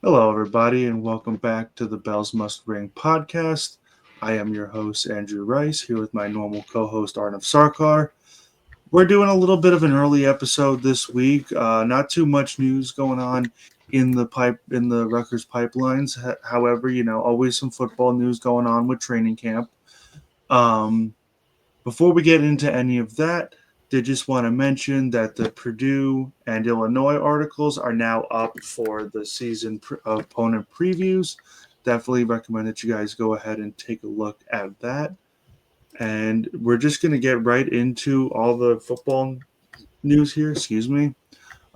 Hello, everybody, and welcome back to the Bells Must Ring podcast. I am your host, Andrew Rice, here with my normal co host, Arnav Sarkar. We're doing a little bit of an early episode this week. Not too much news going on in the Rutgers pipelines. However, always some football news going on with training camp. Um, Before we get into any of that, did just want to mention that the Purdue and Illinois articles are now up for the season opponent previews. Definitely recommend that you guys go ahead and take a look at that. And we're just going to get right into all the football news here. Excuse me.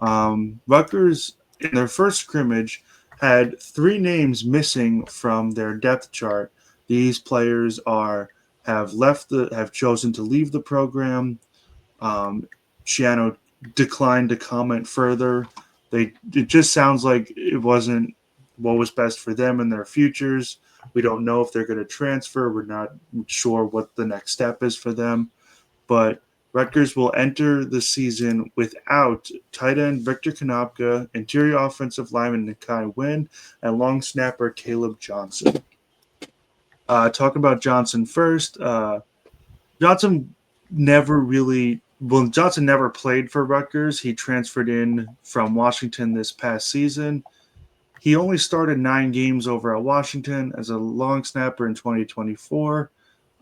Rutgers, in their first scrimmage, had three names missing from their depth chart. These players have chosen to leave the program. Schiano declined to comment further. It just sounds like it wasn't what was best for them and their futures. We don't know if they're going to transfer. We're not sure what the next step is for them. But Rutgers will enter the season without tight end Victor Konopka, interior offensive lineman Nikai Wynn, and long snapper Caleb Johnson. Talking about Johnson first, Johnson Johnson never played for Rutgers. He transferred in from Washington this past season. He only started 9 games over at Washington as a long snapper in 2024.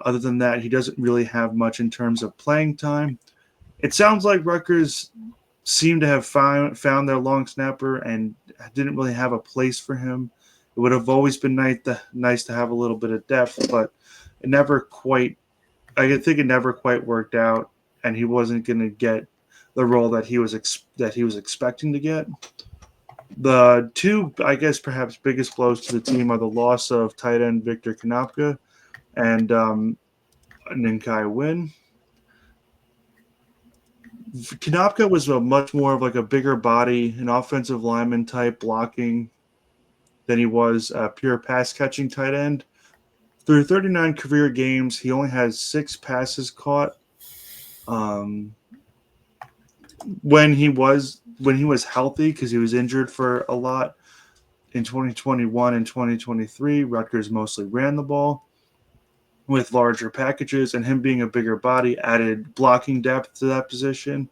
Other than that, he doesn't really have much in terms of playing time. It sounds like Rutgers seemed to have found their long snapper and didn't really have a place for him. It would have always been nice to have a little bit of depth, but it never quite. I think it never quite worked out, and he wasn't going to get the role that he was expecting to get. The two, I guess, perhaps biggest blows to the team are the loss of tight end Victor Konopka and Ninkai Wynn. Konopka was a much more of like a bigger body, an offensive lineman type blocking than he was a pure pass catching tight end. Through 39 career games, he only has 6 passes caught. Um, when he was healthy, because he was injured for a lot in 2021 and 2023, Rutgers mostly ran the ball with larger packages, and him being a bigger body added blocking depth to that position.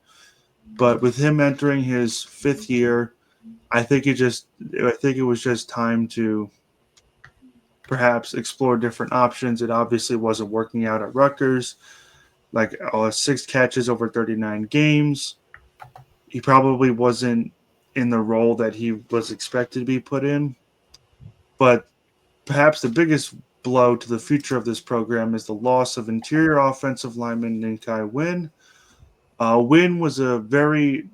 But with him entering his 5th year, I think it was just time to perhaps explore different options. It obviously wasn't working out at Rutgers. Like 6 catches over 39 games. He probably wasn't in the role that he was expected to be put in. But perhaps the biggest blow to the future of this program is the loss of interior offensive lineman Ninkai Wynn. Wynn was a very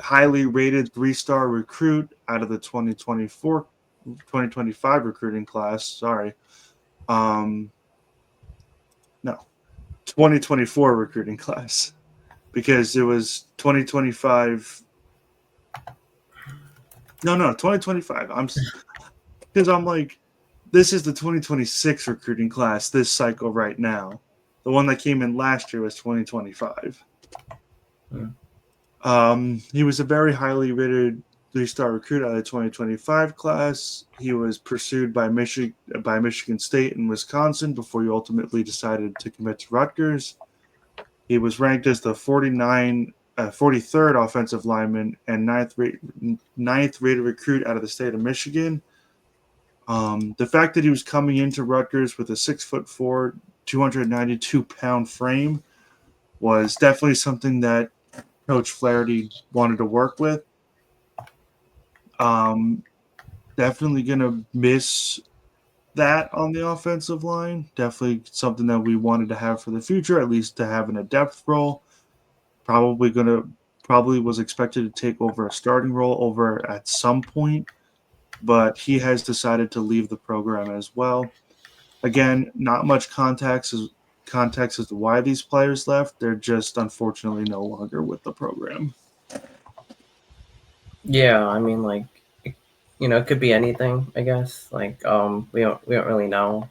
highly rated 3-star recruit out of the 2025 recruiting class. Sorry. Um, no, 2024 recruiting class, because it was 2025. No, 2025. I'm like, this is the 2026 recruiting class this cycle right now. The one that came in last year was 2025. Yeah. He was a very highly rated 3-star recruit out of the 2025 class. He was pursued by Michigan State and Wisconsin before he ultimately decided to commit to Rutgers. He was ranked as the 43rd offensive lineman and ninth rated recruit out of the state of Michigan. The fact that he was coming into Rutgers with a 6'4", 292-pound frame was definitely something that Coach Flaherty wanted to work with. Um, Definitely going to miss that on the offensive line. Definitely something that we wanted to have for the future, at least to have in a depth role. Probably was expected to take over a starting role over at some point, but he has decided to leave the program as well. Again, not much context as to why these players left. They're just unfortunately no longer with the program. Yeah, I mean, it could be anything, I guess. We don't really know.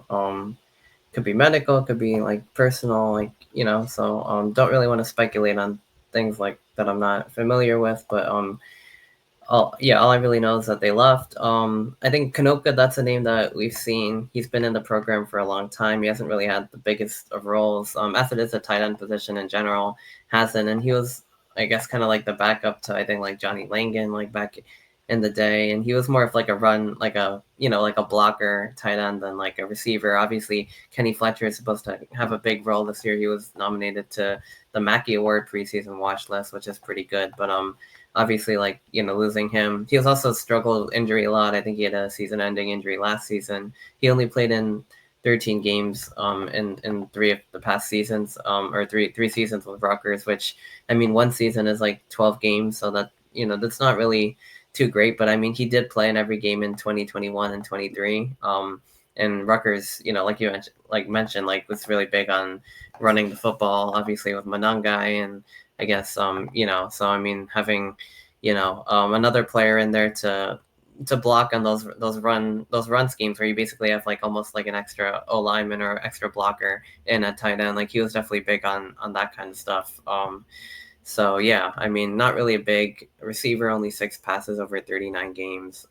Could be medical, it could be like personal, don't really want to speculate on things like that I'm not familiar with. But all I really know is that they left. I think Kanoka, that's a name that we've seen. He's been in the program for a long time. He hasn't really had the biggest of roles. As it is a tight end position in general, hasn't. And he was, I guess, kind of like the backup to I think like Johnny Langan, like back in the day. And he was more of like a run, like a like a blocker tight end than like a receiver. Obviously, Kenny Fletcher is supposed to have a big role this year. He was nominated to the Mackey Award preseason watch list, which is pretty good. But obviously, like, losing him. He was also struggled with injury a lot. I think he had a season-ending injury last season. He only played in 13 games in three of the past seasons, or three seasons with Rutgers, which, I mean, one season is like 12 games, so that, that's not really too great. But I mean, he did play in every game in 2021 and 23. And Rutgers, like you mentioned, like was really big on running the football, obviously with Manangai, and I guess so I mean, having another player in there to block on those run schemes where you basically have like almost like an extra O lineman or extra blocker in a tight end. Like he was definitely big on that kind of stuff. So yeah, I mean, not really a big receiver, only 6 passes over 39 games.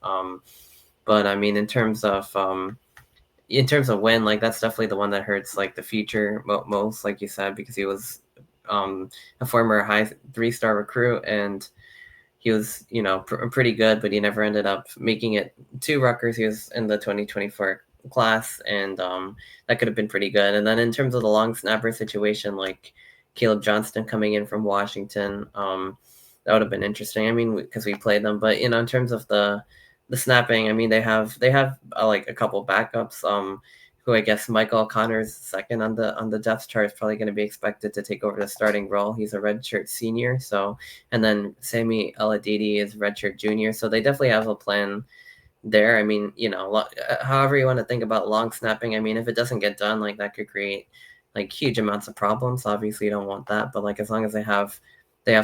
But I mean, in terms of win, like that's definitely the one that hurts like the future most, like you said, because he was a former high 3-star recruit, and he was pretty good, but he never ended up making it to Rutgers. He was in the 2024 class, and that could have been pretty good. And then in terms of the long snapper situation, like Caleb Johnston coming in from Washington, that would have been interesting. I mean, because we played them, but in terms of the snapping, I mean, they have like a couple backups. Who I guess Michael O'Connor's second on the depth chart is probably going to be expected to take over the starting role. He's a redshirt senior, so, and then Sammy Eladidi is redshirt junior, so they definitely have a plan there. I mean, however you want to think about long snapping, I mean, if it doesn't get done, like that could create like huge amounts of problems. Obviously, you don't want that, but like as long as they have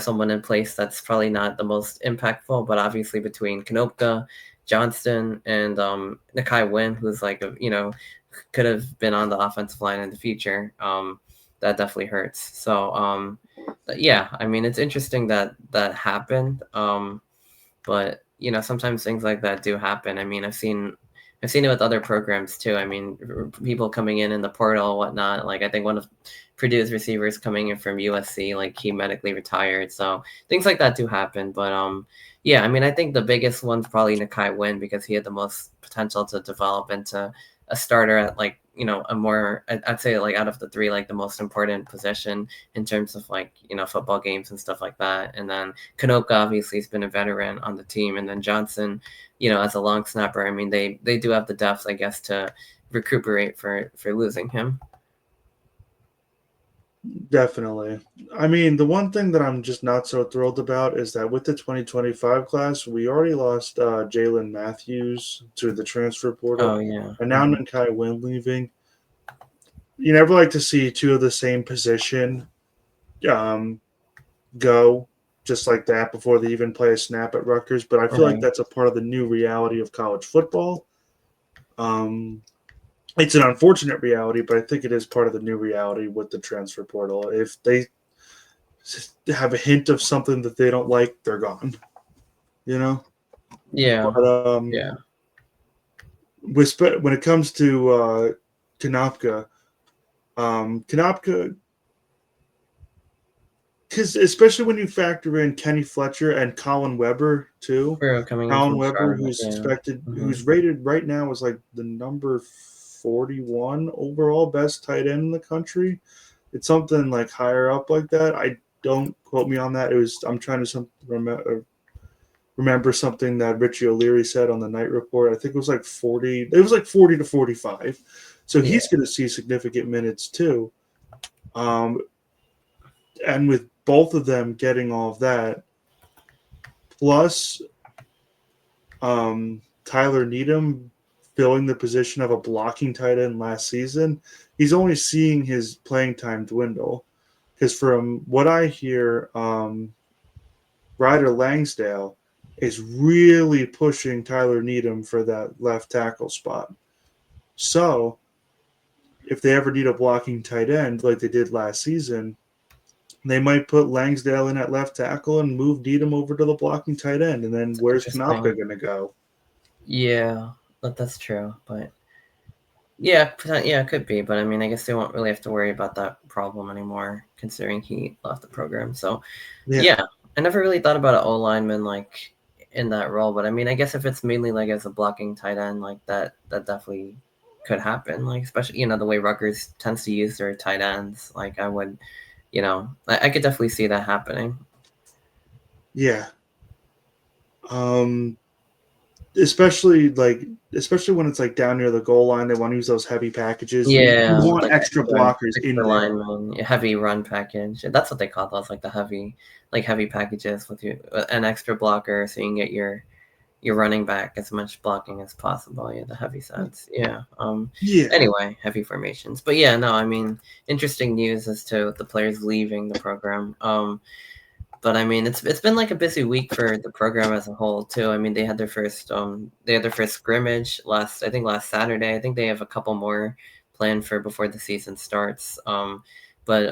someone in place that's probably not the most impactful, but obviously between Konopka, Johnston, and Nakai Wynn, who's like could have been on the offensive line in the future. That definitely hurts. So yeah, I mean, it's interesting that that happened. But sometimes things like that do happen. I mean, I've seen it with other programs too. I mean, people coming in the portal and whatnot. Like I think one of Purdue's receivers coming in from USC, like he medically retired. So things like that do happen. But yeah, I mean, I think the biggest one's probably Nakai Wynn, because he had the most potential to develop into a starter at like a more, I'd say, like out of the three, like the most important position in terms of like football games and stuff like that. And then Kanoka obviously has been a veteran on the team, and then Johnson, as a long snapper. I mean, they do have the depth, I guess, to recuperate for losing him. Definitely. I mean, the one thing that I'm just not so thrilled about is that with the 2025 class, we already lost Jalen Matthews to the transfer Oh portal, yeah. and now Nakai Wynn leaving. You never like to see two of the same position um, go just like that before they even play a snap at Rutgers, but I feel like Right. that's a part of the new reality of college football. Um, it's an unfortunate reality, but I think it is part of the new reality with the transfer portal. If they have a hint of something that they don't like, they're gone. You know, Yeah. but Yeah. when it comes to Konopka, Konopka, because especially when you factor in Kenny Fletcher and Colin Weber too. We're coming in Colin from Weber, Charlotte. who's Yeah. expected, Hmm. who's rated right now as like the number 41 overall best tight end in the country. It's something like higher up like that. I don't quote me on that. I'm trying to remember something that Richie O'Leary said on the night report. I think it was like 40. It was like 40 to 45. So Yeah. he's going to see significant minutes too. Um, and with both of them getting all of that, plus Tyler Needham filling the position of a blocking tight end last season, he's only seeing his playing time dwindle. Because from what I hear, Ryder Langsdale is really pushing Tyler Needham for that left tackle spot. So if they ever need a blocking tight end like they did last season, They might put Langsdale in at left tackle and move Needham over to the blocking tight end. And then where's Kanopka going to go? Yeah, that's true. But yeah, yeah, it could be. But I mean, I guess they won't really have to worry about that problem anymore, considering he left the program. So yeah, I never really thought about an O lineman like in that role. But I mean, I guess if it's mainly like as a blocking tight end, like that definitely could happen. Like especially the way Rutgers tends to use their tight ends. Like I would, I could definitely see that happening. Yeah. Especially when it's like down near the goal line, they want to use those heavy packages. Yeah, You want like extra blockers in extra there. lineman, heavy run package. That's what they call those, like the heavy packages with an extra blocker, so you can get your running back as much blocking as possible. Yeah, the heavy sets. Yeah. Yeah. Anyway, heavy formations. But yeah, no, I mean, interesting news as to the players leaving the program. But I mean, it's been like a busy week for the program as a whole too. I mean, they had their first scrimmage last Saturday. I think they have a couple more planned for before the season starts. But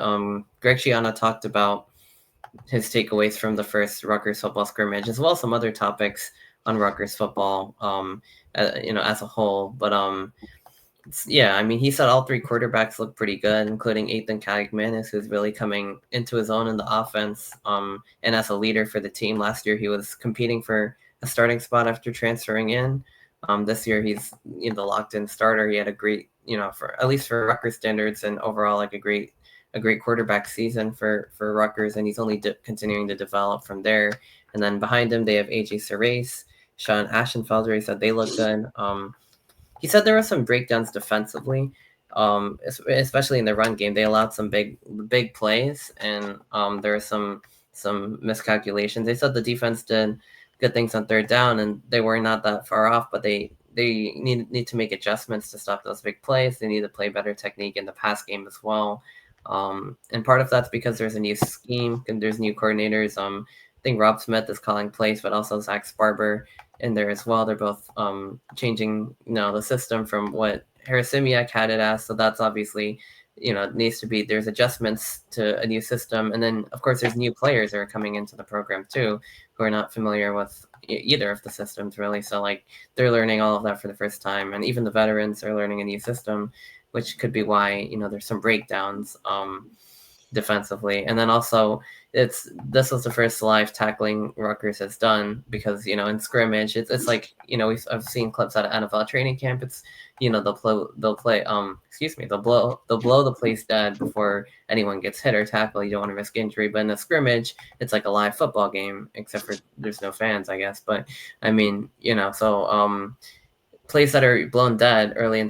Greg Schiano talked about his takeaways from the first Rutgers football scrimmage, as well as some other topics on Rutgers football, as a whole. But yeah, I mean, he said all three quarterbacks look pretty good, including Ethan Kagmanis, who's really coming into his own in the offense. And as a leader for the team, last year he was competing for a starting spot after transferring in. This year he's the locked-in starter. He had a great, for at least for Rutgers standards, and overall like a great quarterback season for Rutgers, and he's only continuing to develop from there. And then behind him they have AJ Serace, Sean Ashenfelder. He said they look good. He said there were some breakdowns defensively, especially in the run game. They allowed some big plays, and there were some miscalculations. They said the defense did good things on third down, and they were not that far off, but they need to make adjustments to stop those big plays. They need to play better technique in the pass game as well. And part of that's because there's a new scheme and there's new coordinators. I think Rob Smith is calling plays, but also Zach Sparber in there as well. They're both changing the system from what Harasimiak had it as. So that's obviously needs to be, there's adjustments to a new system, and then of course there's new players that are coming into the program too who are not familiar with either of the systems really. So like they're learning all of that for the first time, and even the veterans are learning a new system, which could be why there's some breakdowns defensively. And then also this was the first live tackling Rutgers has done, because in scrimmage it's like I've seen clips out of NFL training camp. It's they'll blow the place dead before anyone gets hit or tackled. You don't want to risk injury. But in a scrimmage it's like a live football game, except for there's no fans, I guess. But I mean so plays that are blown dead early in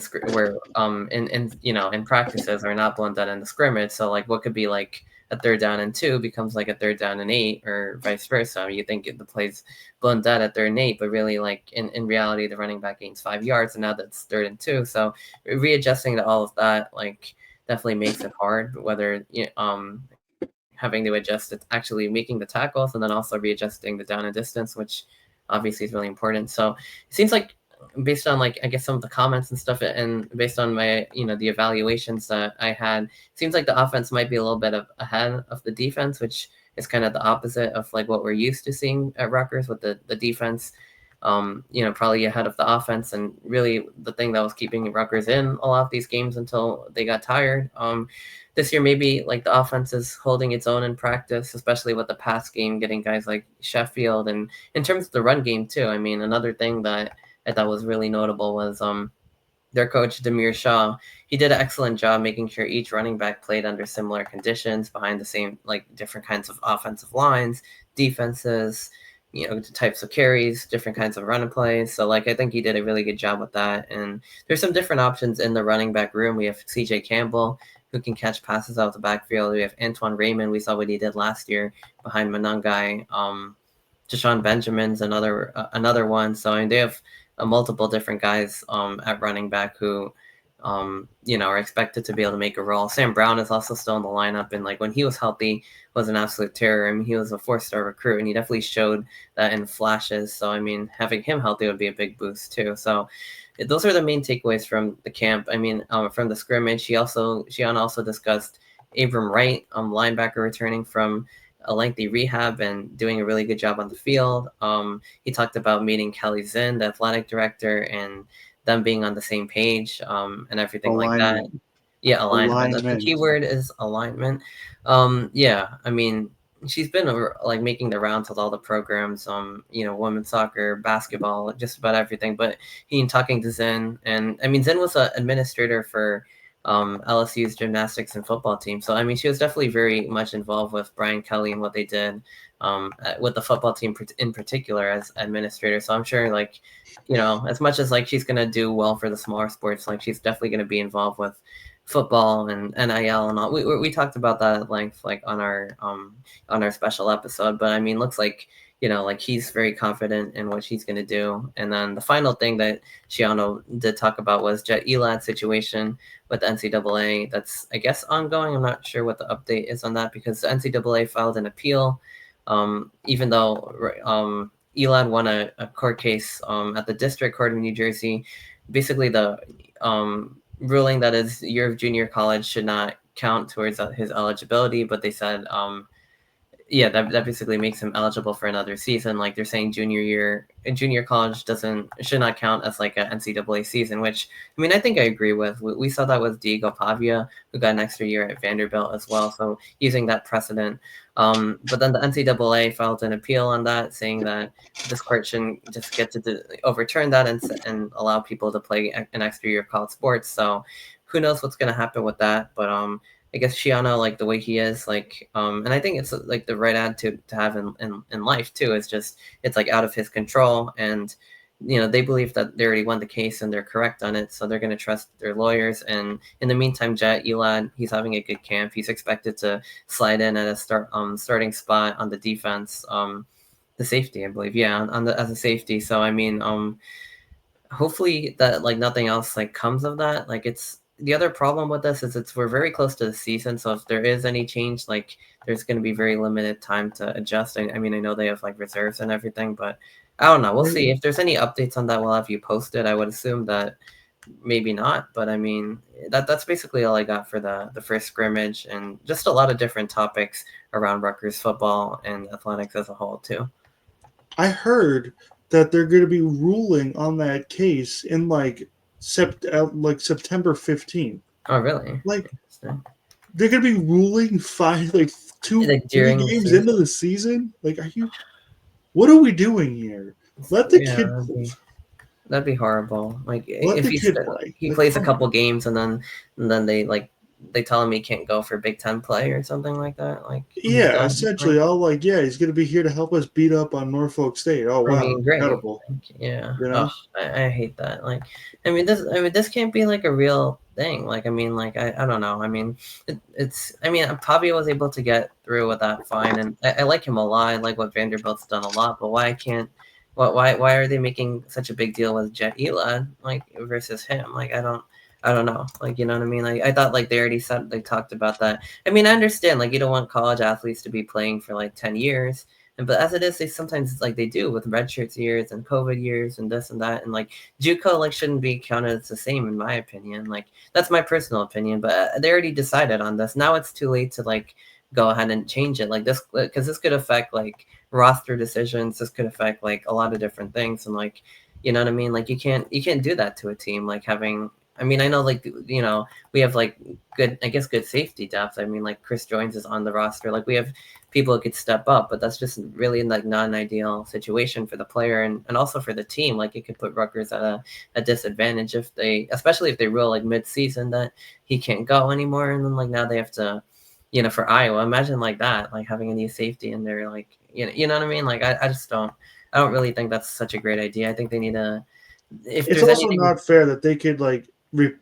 in practices are not blown dead in the scrimmage. So like what could be like a 3rd down and 2 becomes like a 3rd down and 8, or vice versa. You think the play's blown dead at 3rd and 8, but really like in reality the running back gains 5 yards, and now that's 3rd and 2. So readjusting to all of that like definitely makes it hard, whether having to adjust to actually making the tackles, and then also readjusting the down and distance, which obviously is really important. So it seems like, based on like I guess some of the comments and stuff, and based on my the evaluations that I had, it seems like the offense might be a little bit ahead of the defense, which is kind of the opposite of like what we're used to seeing at Rutgers, with the defense probably ahead of the offense. And really the thing that was keeping Rutgers in a lot of these games until they got tired. This year maybe like the offense is holding its own in practice, especially with the pass game, getting guys like Sheffield, and in terms of the run game too. I mean, another thing that I thought was really notable was their coach Demir Shaw. He did an excellent job making sure each running back played under similar conditions, behind the same like different kinds of offensive lines, defenses, types of carries, different kinds of running plays. So like I think he did a really good job with that. And there's some different options in the running back room. We have CJ Campbell, who can catch passes out of the backfield. We have Antoine Raymond. We saw what he did last year behind Manungai. Jashawn Benjamin's another one. So I mean, they have multiple different guys at running back who are expected to be able to make a role. Sam Brown is also still in the lineup, and like when he was healthy, was an absolute terror. I mean, he was a 4-star recruit, and he definitely showed that in flashes. So I mean, having him healthy would be a big boost too. So those are the main takeaways from the camp. I mean, from the scrimmage, Shion also discussed Abram Wright, linebacker, returning from a lengthy rehab and doing a really good job on the field. He talked about meeting Keli Zinn, the athletic director, and them being on the same page, and everything like that. Alignment. Yeah, alignment. That's the Alignment. key word, is alignment. Yeah, I mean, she's been like making the rounds with all the programs, women's soccer, basketball, just about everything. But talking to Zinn, and I mean, Zinn was an administrator for LSU's gymnastics and football team. So I mean, she was definitely very much involved with Brian Kelly and what they did with the football team in particular as administrator. So I'm sure, like, as much as like she's gonna do well for the smaller sports, like she's definitely gonna be involved with football and NIL and all. We talked about that at length, like on our special episode. But I mean, looks like like he's very confident in what she's going to do. And then the final thing that Schiano did talk about was Jet Elad's situation with the NCAA. That's, I guess, ongoing. I'm not sure what the update is on that, because the NCAA filed an appeal, even though Elad won a court case at the district court in New Jersey. Basically, the ruling that his year of junior college should not count towards his eligibility, but they said yeah, that basically makes him eligible for another season. Like, they're saying junior college should not count as like an NCAA season, which, I mean, I think I agree with. We saw that with Diego Pavia, who got an extra year at Vanderbilt as well. So using that precedent, but then the NCAA filed an appeal on that, saying that this court shouldn't just get to overturn that and allow people to play an extra year of college sports. So who knows what's going to happen with that? But I guess Schiano, like the way he is, like, and I think it's like the right attitude to have in life too. It's just, it's like out of his control, and they believe that they already won the case and they're correct on it, so they're going to trust their lawyers. And in the meantime, Jet Elad, he's having a good camp. He's expected to slide in at a starting spot on the defense, the safety, I believe, yeah, as a safety. So I mean, hopefully that like nothing else like comes of that. Like, it's the other problem with this is we're very close to the season, so if there is any change, like, there's going to be very limited time to adjust. I mean, I know they have like reserves and everything, but I don't know. We'll see. If there's any updates on that, we'll have you posted. I would assume that maybe not, but I mean, that's basically all I got for the first scrimmage, and just a lot of different topics around Rutgers football and athletics as a whole too. I heard that they're going to be ruling on that case in like September 15th. Oh, really? Like, they're going to be ruling three games into the season? Like, what are we doing here? Let the kid play. That'd be horrible. Like, Let if the kid play. He plays a couple games and then they tell him he can't go for Big Ten play or something like that. Like, yeah, essentially, he's going to be here to help us beat up on Norfolk State. Oh, wow, incredible! Yeah, I hate that. Like, I mean, this can't be like a real thing. Like, I mean, like, I don't know. I mean, I mean, Pavia was able to get through with that fine, and I like him a lot. I like what Vanderbilt's done a lot, but why are they making such a big deal with Jet Elad, like, versus him? Like, I don't know. Like, you know what I mean? Like, I thought like they already said, they talked about that. I mean, I understand, like, you don't want college athletes to be playing for like 10 years. But as it is, they sometimes, like, they do with redshirt years and COVID years and this and that. And like, JUCO, like, shouldn't be counted as the same, in my opinion. Like, that's my personal opinion, but they already decided on this. Now it's too late to like go ahead and change it like this, because this could affect like roster decisions. This could affect like a lot of different things. And like, you know what I mean? Like, you can't do that to a team. Like, having, I mean, I know, like, we have like good safety depth. I mean, like, Chris Joins is on the roster. Like, we have people who could step up, but that's just really like not an ideal situation for the player and also for the team. Like, it could put Rutgers at a disadvantage especially if they rule like mid-season that he can't go anymore, and then like now they have to, for Iowa. Imagine like that, like having a new safety in there, like, you know what I mean? Like, I don't really think that's such a great idea. I think they need to. It's also not fair that they could like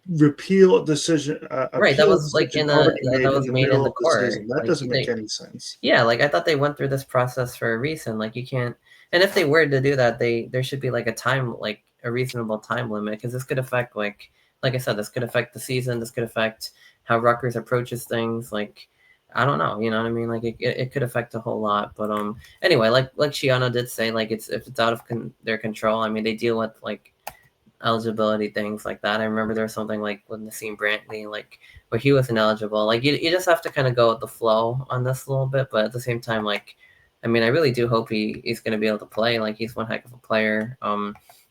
repeal a decision. Right, that was like that was made in the court. That like, doesn't make any sense. Yeah, like, I thought they went through this process for a reason. Like, you can't. And if they were to do that, there should be like a reasonable time limit, because this could affect like I said, this could affect the season. This could affect how Rutgers approaches things. Like, I don't know, you know what I mean? Like, it could affect a whole lot. But anyway, like Schiano did say, like, if it's out of their control. I mean, they deal with like eligibility things like that. I remember there was something like with Nassim Brantley, like where he was ineligible. Like you just have to kind of go with the flow on this a little bit, but at the same time, like, I mean, I really do hope he's going to be able to play. Like he's one heck of a player.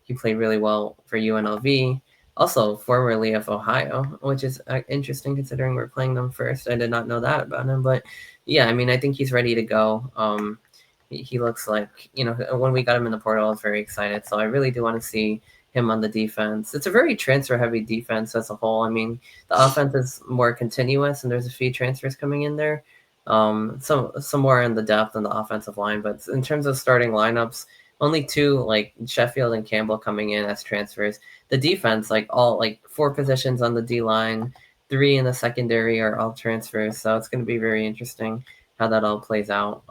He played really well for UNLV, also formerly of Ohio, which is interesting considering we're playing them first. I did not know that about him, but yeah, I mean, I think he's ready to go. He looks like, when we got him in the portal, I was very excited. So I really do want to see him on the defense. It's a very transfer heavy defense as a whole. I mean, the offense is more continuous and there's a few transfers coming in there. Some more in the depth on the offensive line, but in terms of starting lineups, only two, like Sheffield and Campbell, coming in as transfers. The defense, like all like four positions on the D line, three in the secondary are all transfers. So it's going to be very interesting how that all plays out.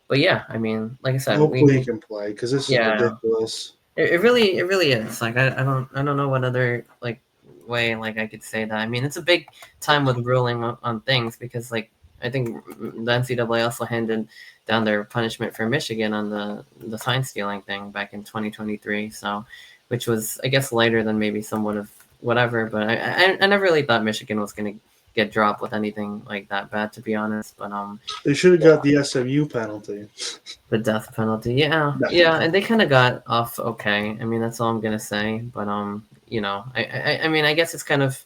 But yeah, I mean, like I said, Hopefully he can play because this is yeah, ridiculous. it really is. Like I don't know what other like way like I could say that. I mean, it's a big time with ruling on things because like I think the NCAA also handed down their punishment for Michigan on the sign stealing thing back in 2023. So, which was, I guess, lighter than maybe some would have whatever. But I never really thought Michigan was gonna get dropped with anything like that bad, to be honest. But They should have got the SMU penalty. the death penalty, yeah, No. yeah, and they kind of got off okay. I mean, that's all I'm gonna say. But I mean, I guess it's kind of,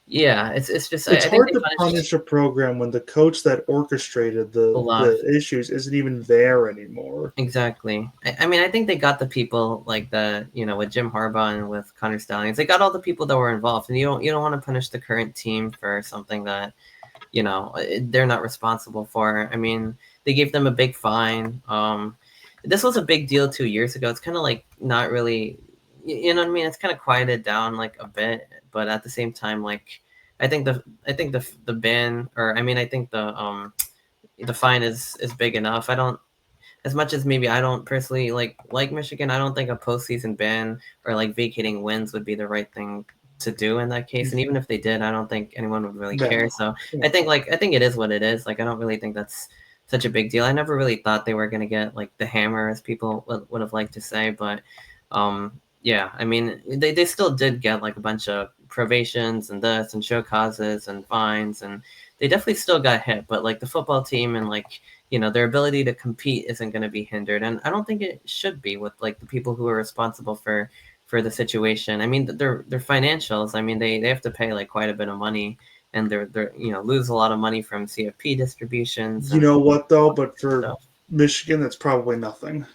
yeah, it's just It's I think hard they to punished punish a program when the coach that orchestrated a lot. the issues isn't even there anymore. Exactly. I mean, I think they got the people like the, with Jim Harbaugh and with Connor Stallions. They got all the people that were involved, and you don't want to punish the current team for something that they're not responsible for. I mean, they gave them a big fine. This was a big deal 2 years ago. It's kind of like not really, you know what I mean? It's kind of quieted down like a bit, but at the same time, like I think the ban, or I mean, I think the fine is big enough. I don't, as much as maybe I don't personally like Michigan, I don't think a postseason ban or like vacating wins would be the right thing to do in that case. And even if they did, I don't think anyone would really care. So I think it is what it is. Like I don't really think that's such a big deal. I never really thought they were gonna get like the hammer, as people would have liked to say, but yeah, I mean they still did get like a bunch of probations and this and show causes and fines, and they definitely still got hit. But like the football team and like their ability to compete isn't going to be hindered, and I don't think it should be with like the people who are responsible for the situation. I mean, their financials. I mean, they have to pay like quite a bit of money, and they're lose a lot of money from CFP distributions You and know what though? But for stuff. Michigan, that's probably nothing.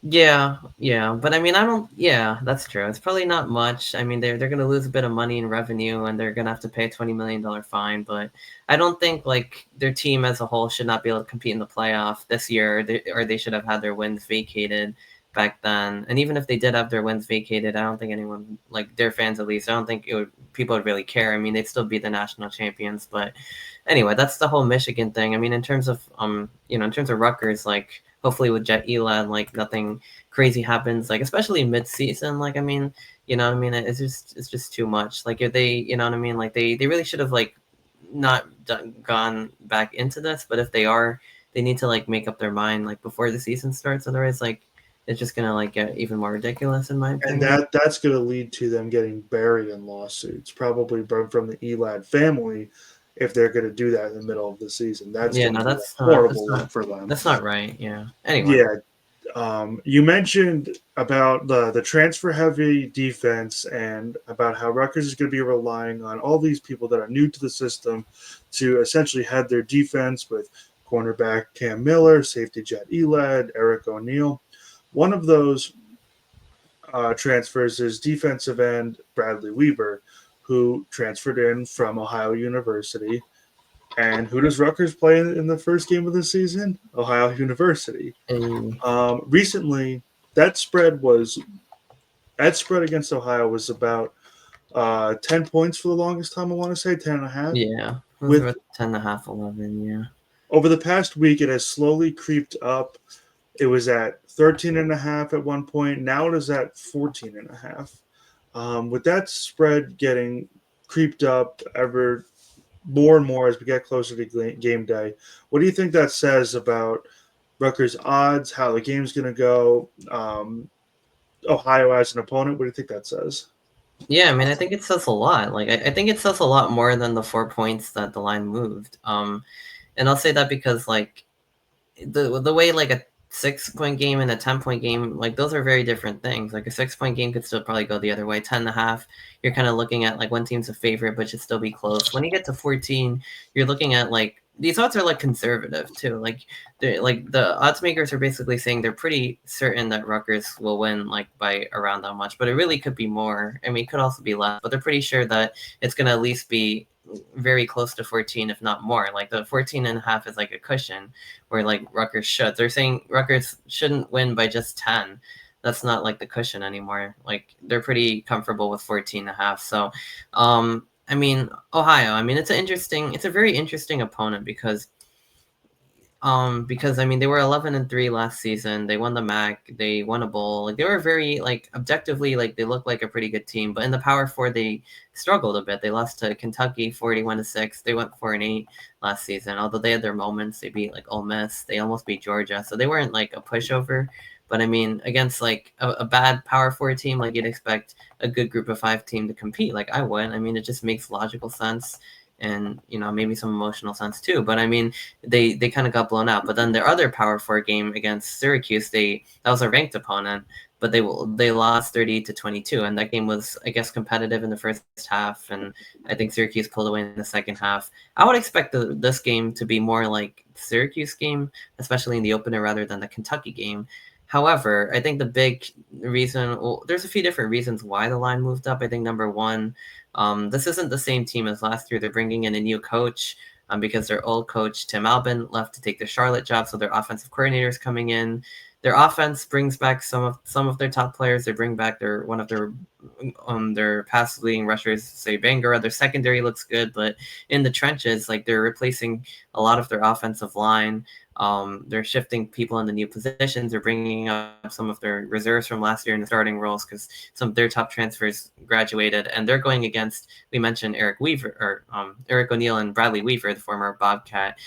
Yeah, yeah, but I mean, I don't. Yeah, that's true. It's probably not much. I mean, they're gonna lose a bit of money in revenue, and they're gonna have to pay a $20 million fine. But I don't think like their team as a whole should not be able to compete in the playoff this year, or they should have had their wins vacated back then. And even if they did have their wins vacated, I don't think anyone, like their fans at least, I don't think people would really care. I mean, they'd still be the national champions. But anyway, that's the whole Michigan thing. I mean, in terms of in terms of Rutgers, like hopefully with Jet Elad, like nothing crazy happens, like especially mid-season. Like I mean, what I mean, it's just too much. Like if they, what I mean, like they really should have like not gone back into this. But if they are, they need to like make up their mind like before the season starts. Otherwise, like it's just gonna like get even more ridiculous in my And opinion. that's going to lead to them getting buried in lawsuits, probably from the Elad family, if they're going to do that in the middle of the season. That's Yeah, going no, to be a that's not that's horrible look not for them. that's not right. Yeah. Anyway. Yeah. You mentioned about the transfer heavy defense and about how Rutgers is going to be relying on all these people that are new to the system to essentially head their defense with cornerback Cam Miller, safety Jet Elad, Eric O'Neill. One of those transfers is defensive end Bradley Weber, who transferred in from Ohio University. And who does Rutgers play in the first game of the season? Ohio University. And Recently, that spread against Ohio was about 10 points for the longest time. I want to say 10.5. yeah, it was With about 10.5, 11. Yeah. over the past week, it has slowly creeped up. It was at 13.5 at one point. Now it is at 14.5. With that spread getting creeped up ever more and more as we get closer to game day, what do you think that says about Rutgers' odds, how the game's going to go, Ohio as an opponent. What do you think that says? Yeah, I mean, I think it says a lot. Like, I think it says a lot more than the 4 points that the line moved. And I'll say that because like the way like a 6 point game and a 10 point game, like those are very different things. Like a 6 point game could still probably go the other way. 10.5, you're kind of looking at like one team's a favorite, but should still be close. When you get to 14, you're looking at like these odds are like conservative too. Like the odds makers are basically saying they're pretty certain that Rutgers will win like by around that much, but it really could be more. I mean, it could also be less, but they're pretty sure that it's going to at least be very close to 14, if not more. Like the 14.5 is like a cushion where like Rutgers should. They're saying Rutgers shouldn't win by just 10. That's not like the cushion anymore. Like they're pretty comfortable with 14.5. So, I mean, Ohio. I mean, it's a very interesting opponent because I mean they were 11-3 last season. They won the MAC. They won a bowl. Like they were very like objectively like they looked like a pretty good team. But in the Power Four, they struggled a bit. They lost to Kentucky 41-6. They went 4-8 last season. Although they had their moments, they beat like Ole Miss. They almost beat Georgia. So they weren't like a pushover. But I mean, against like a bad Power Four team, like you'd expect a good Group of Five team to compete. Like I would. I mean, it just makes logical sense. And maybe some emotional sense too. But I mean, they kind of got blown out. But then their other Power Four game against Syracuse, that was a ranked opponent, but they lost 30-22, and that game was, I guess, competitive in the first half, and I think Syracuse pulled away in the second half. I would expect this game to be more like the Syracuse game, especially in the opener, rather than the Kentucky game. However, I think the big reason, well, there's a few different reasons why the line moved up. I think number one, this isn't the same team as last year. They're bringing in a new coach because their old coach, Tim Albin, left to take the Charlotte job. So their offensive coordinator is coming in. Their offense brings back some of their top players. They bring back one of their pass leading rushers, say Bangura. Their secondary looks good, but in the trenches, like they're replacing a lot of their offensive line. They're shifting people into new positions. They're bringing up some of their reserves from last year in the starting roles because some of their top transfers graduated, and they're going against. We mentioned Eric O'Neill and Bradley Weaver, the former Bobcat.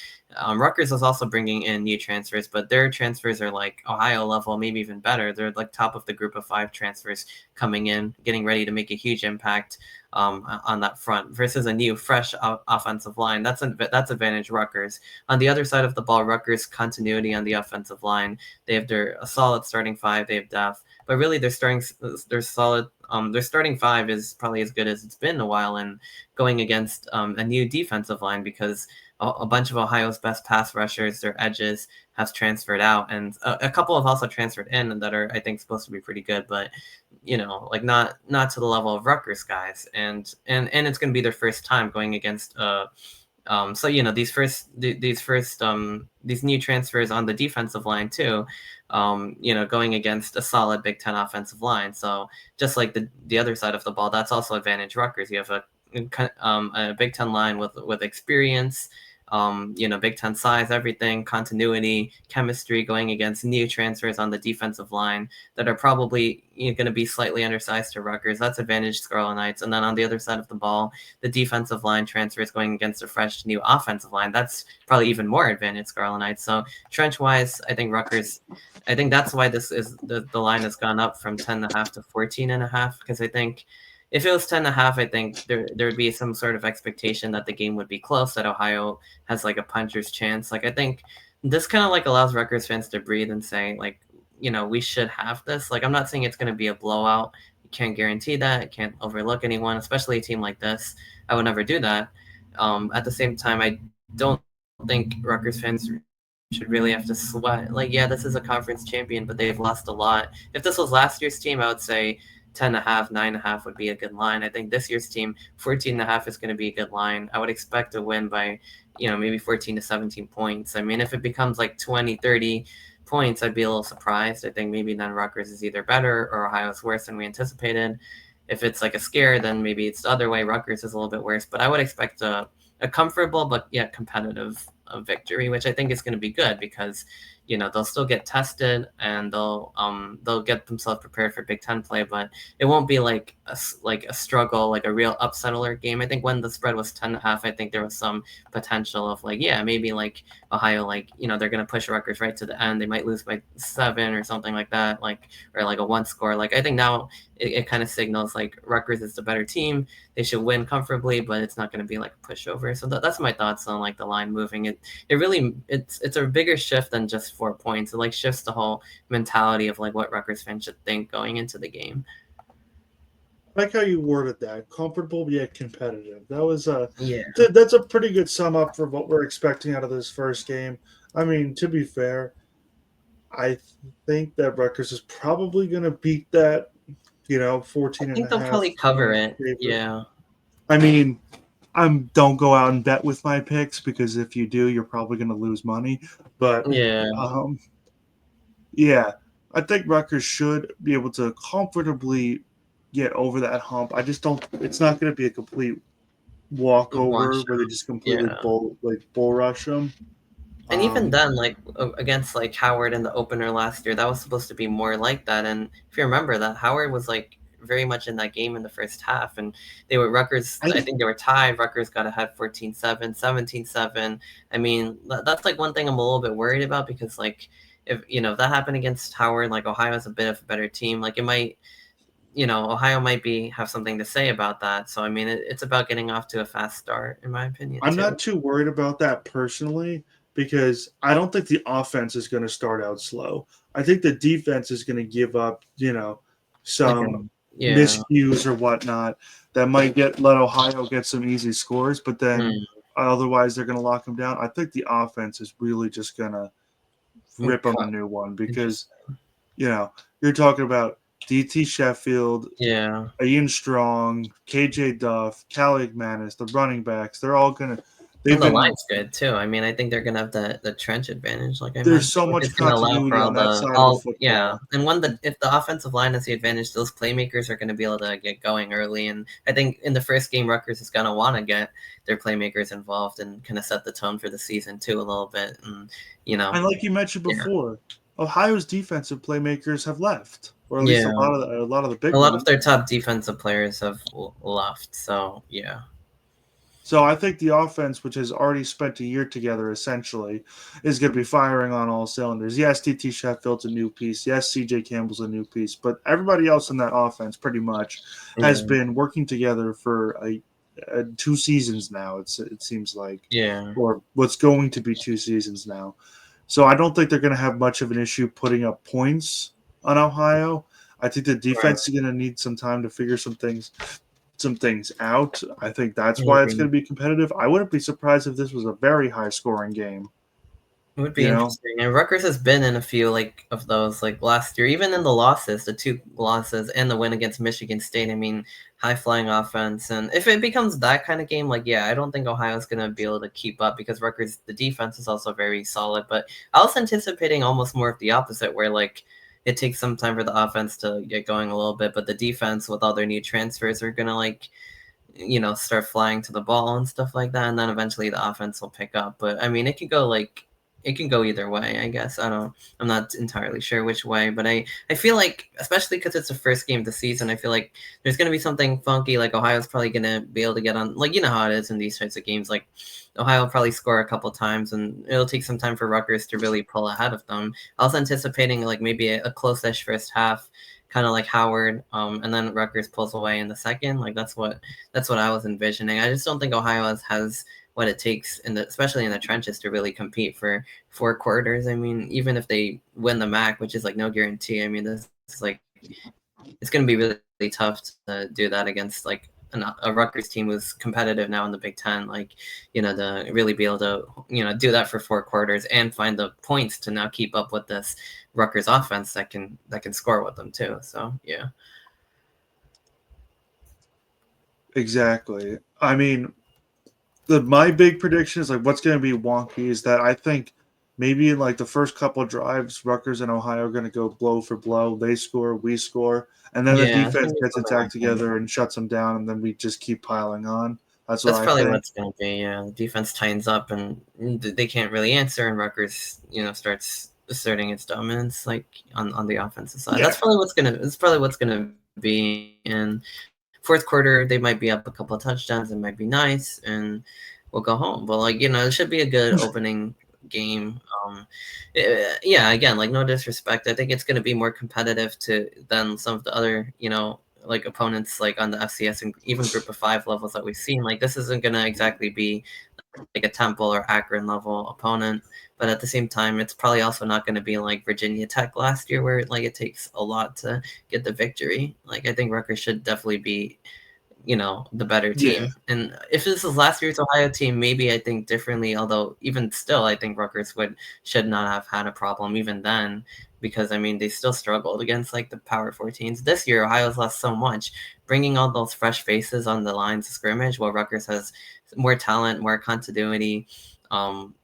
Rutgers is also bringing in new transfers, but their transfers are like Ohio level, maybe even better. They're like top of the Group of Five transfers coming in, getting ready to make a huge impact on that front versus a new, fresh offensive line. That's advantage Rutgers. On the other side of the ball, Rutgers continuity on the offensive line. They have a solid starting five. They have depth, but really their solid. Their starting five is probably as good as it's been in a while, and going against a new defensive line because a bunch of Ohio's best pass rushers, their edges, have transferred out, and a couple have also transferred in that are, I think, supposed to be pretty good, but like not to the level of Rutgers guys, and it's going to be their first time going against so these new transfers on the defensive line too, going against a solid Big Ten offensive line. So just like the other side of the ball, that's also advantage Rutgers. You have a Big Ten line with experience, Big Ten size, everything, continuity, chemistry, going against new transfers on the defensive line that are probably going to be slightly undersized to Rutgers. That's advantage Scarlet Knights. And then on the other side of the ball, the defensive line transfers going against a fresh new offensive line. That's probably even more advantage Scarlet Knights. So trench-wise, I think Rutgers, I think that's why this is the line has gone up from 10.5 to 14.5, because I think if it was 10.5, I think there would be some sort of expectation that the game would be close, that Ohio has like a puncher's chance. Like I think this kind of like allows Rutgers fans to breathe and say, like, we should have this. Like I'm not saying it's going to be a blowout. You can't guarantee that. I can't overlook anyone, especially a team like this. I would never do that. At the same time, I don't think Rutgers fans should really have to sweat. Like, yeah, this is a conference champion, but they've lost a lot. If this was last year's team, I would say 10.5, 9.5 would be a good line. I think this year's team, 14.5 is going to be a good line. I would expect a win by, maybe 14 to 17 points. I mean, if it becomes like 20, 30 points, I'd be a little surprised. I think maybe then Rutgers is either better or Ohio's worse than we anticipated. If it's like a scare, then maybe it's the other way. Rutgers is a little bit worse, but I would expect a comfortable but yet competitive victory, which I think is going to be good because, they'll still get tested and they'll get themselves prepared for Big Ten play, but it won't be like a struggle, like a real upset alert game. I think when the spread was 10.5, I think there was some potential of like, yeah, maybe like Ohio, like, they're gonna push Rutgers right to the end. They might lose by 7 or something like that, like, or like a 1 score. Like I think now it kind of signals like Rutgers is the better team. They should win comfortably, but it's not going to be like a pushover. So that's my thoughts on like the line moving. It really it's a bigger shift than just 4 points. It like shifts the whole mentality of like what Rutgers fans should think going into the game. I like how you worded that. Comfortable yet competitive. That was Yeah. that's a pretty good sum up for what we're expecting out of this first game. I mean, to be fair, I think that Rutgers is probably going to beat that, 14 I and think a they'll half probably cover point it. favorite. Yeah. I mean, don't go out and bet with my picks because if you do, you're probably going to lose money. But Yeah. yeah, I think Rutgers should be able to comfortably get over that hump. I just don't. It's not going to be a complete One walkover where they shot. just completely Yeah. bull rush them. And even then, like against like Howard in the opener last year, that was supposed to be more like that. And if you remember that, Howard was like very much in that game in the first half, and they were Rutgers. I think they were tied. Rutgers got ahead 14-7, 17-7. I mean, that's like one thing I'm a little bit worried about because like if if that happened against Howard, like Ohio's a bit of a better team. Like it might. Ohio might have something to say about that. So I mean, it's about getting off to a fast start, in my opinion, I'm too. not too worried about that personally because I don't think the offense is going to start out slow. I think the defense is going to give up, some Yeah. miscues or whatnot that might let Ohio get some easy scores, but then otherwise they're going to lock them down. I think the offense is really just going to rip them a new one because, you're talking about DT Sheffield, Yeah. Ian Strong, KJ Duff, Cali Manis, the running backs, they're all gonna. And They've the been. line's good too. I mean, I think they're gonna have the trench advantage, like I There's mentioned, so which much is gonna allow for continuity all on that the side of the all yeah. football. And if the offensive line has the advantage, those playmakers are gonna be able to get going early. And I think in the first game, Rutgers is gonna want to get their playmakers involved and kind of set the tone for the season too a little bit. And And like you mentioned yeah, before, Ohio's defensive playmakers have left, or at least yeah. a lot of the big A lot of ones. their top defensive players have left. So yeah. So I think the offense, which has already spent a year together, essentially, is going to be firing on all cylinders. Yes, DT Sheffield's a new piece. Yes, CJ Campbell's a new piece. But everybody else in that offense, pretty much, has Yeah. been working together for 2 seasons now. It seems like, Yeah. or what's going to be 2 seasons now. So I don't think they're going to have much of an issue putting up points on Ohio. I think the Right. defense is going to need some time to figure some things out. I think that's I why it's agree. going to be competitive. I wouldn't be surprised if this was a very high scoring game. It would be You know, interesting. And Rutgers has been in a few like of those like last year, even in the losses, the 2 losses and the win against Michigan State. I mean, high flying offense. And if it becomes that kind of game, like yeah, I don't think Ohio's gonna be able to keep up because Rutgers the defense is also very solid. But I was anticipating almost more of the opposite, where like it takes some time for the offense to get going a little bit, but the defense with all their new transfers are gonna like start flying to the ball and stuff like that, and then eventually the offense will pick up. But I mean, it can go either way, I guess. I'm not entirely sure which way, but I feel like, especially because it's the first game of the season, I feel like there's going to be something funky. Like Ohio's probably going to be able to get on, like, how it is in these types of games. Like Ohio will probably score a couple times and it'll take some time for Rutgers to really pull ahead of them. I was anticipating like maybe a close-ish first half, kind of like Howard, and then Rutgers pulls away in the second. Like that's what I was envisioning. I just don't think Ohio has what it takes especially in the trenches to really compete for 4 quarters. I mean, even if they win the MAC, which is like no guarantee. I mean, this is like it's going to be really, really tough to do that against like a Rutgers team who's competitive now in the Big Ten. Like, to really be able to do that for 4 quarters and find the points to now keep up with this Rutgers offense that can score with them too. So yeah. exactly. I mean, my big prediction is like what's going to be wonky is that I think maybe in like the first couple of drives, Rutgers and Ohio are going to go blow for blow. They score, we score, and then the Yeah, it's defense gonna be gets something attacked like that. together and shuts them down, and then we just keep piling on. That's what That's I probably what think. it's going to be. Yeah, the defense tightens up and they can't really answer, and Rutgers, starts asserting its dominance like on the offensive side. Yeah. That's probably what's gonna be in fourth quarter. They might be up a couple of touchdowns. It might be nice, and we'll go home. But like it should be a good opening game. Yeah, again, like no disrespect. I think it's gonna be more competitive than some of the other like opponents like on the FCS and even Group of Five levels that we've seen. Like this isn't gonna exactly be like a Temple or Akron level opponent, but at the same time, it's probably also not going to be like Virginia Tech last year, where like it takes a lot to get the victory. Like I think Rutgers should definitely be the better Yeah. team. And if this is last year's Ohio team, maybe I think differently. Although even still, I think Rutgers should not have had a problem even then, because I mean they still struggled against like the Power 14s. This year, Ohio's lost so much, bringing all those fresh faces on the lines of scrimmage, while Rutgers has more talent, more continuity,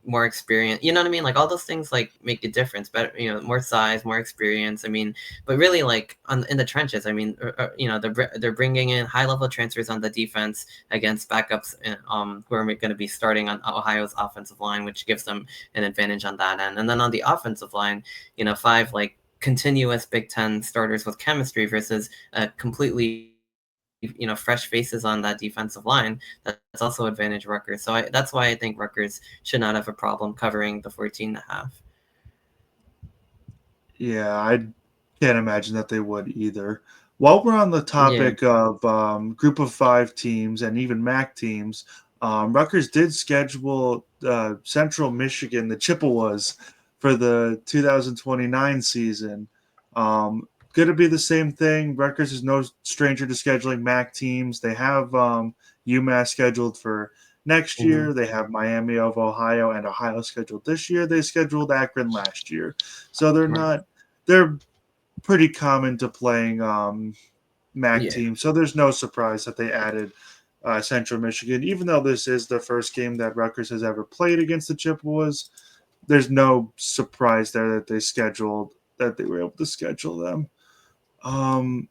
more experience. You know what I mean? Like all those things like make a difference. Better, more size, more experience. I mean, but really like in the trenches. I mean, they're bringing in high level transfers on the defense against backups, who are going to be starting on Ohio's offensive line, which gives them an advantage on that end. And then on the offensive line, five like continuous Big Ten starters with chemistry versus a completely fresh faces on that defensive line. That's also advantage Rutgers. So that's why I think Rutgers should not have a problem covering the 14.5. Yeah, I can't imagine that they would either. While we're on the Yeah. topic of Group of Five teams and even MAC teams, Rutgers did schedule Central Michigan, the Chippewas, for the 2029 season. Going to be the same thing. Rutgers is no stranger to scheduling MAC teams. They have UMass scheduled for next year. They have Miami of Ohio and Ohio scheduled this year. They scheduled Akron last year. So they're pretty common to playing MAC Yeah. teams. So there's no surprise that they added Central Michigan. Even though this is the first game that Rutgers has ever played against the Chippewas, there's no surprise there that they were able to schedule them. Um,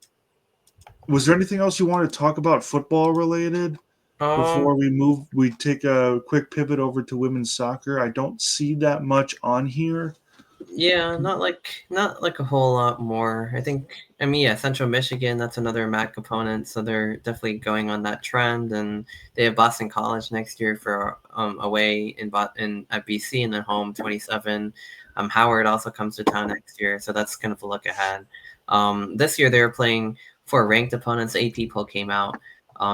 was there anything else you want to talk about football related before Um. we move? We take a quick pivot over to women's soccer. I don't see that much on here. Yeah, not like a whole lot more. I think. I mean, yeah, Central Michigan. That's another MAC component, so they're definitely going on that trend. And they have Boston College next year for away in at BC, and then home 27. Howard also comes to town next year, so that's kind of a look ahead. This year they were playing for ranked opponents. The AP poll came out.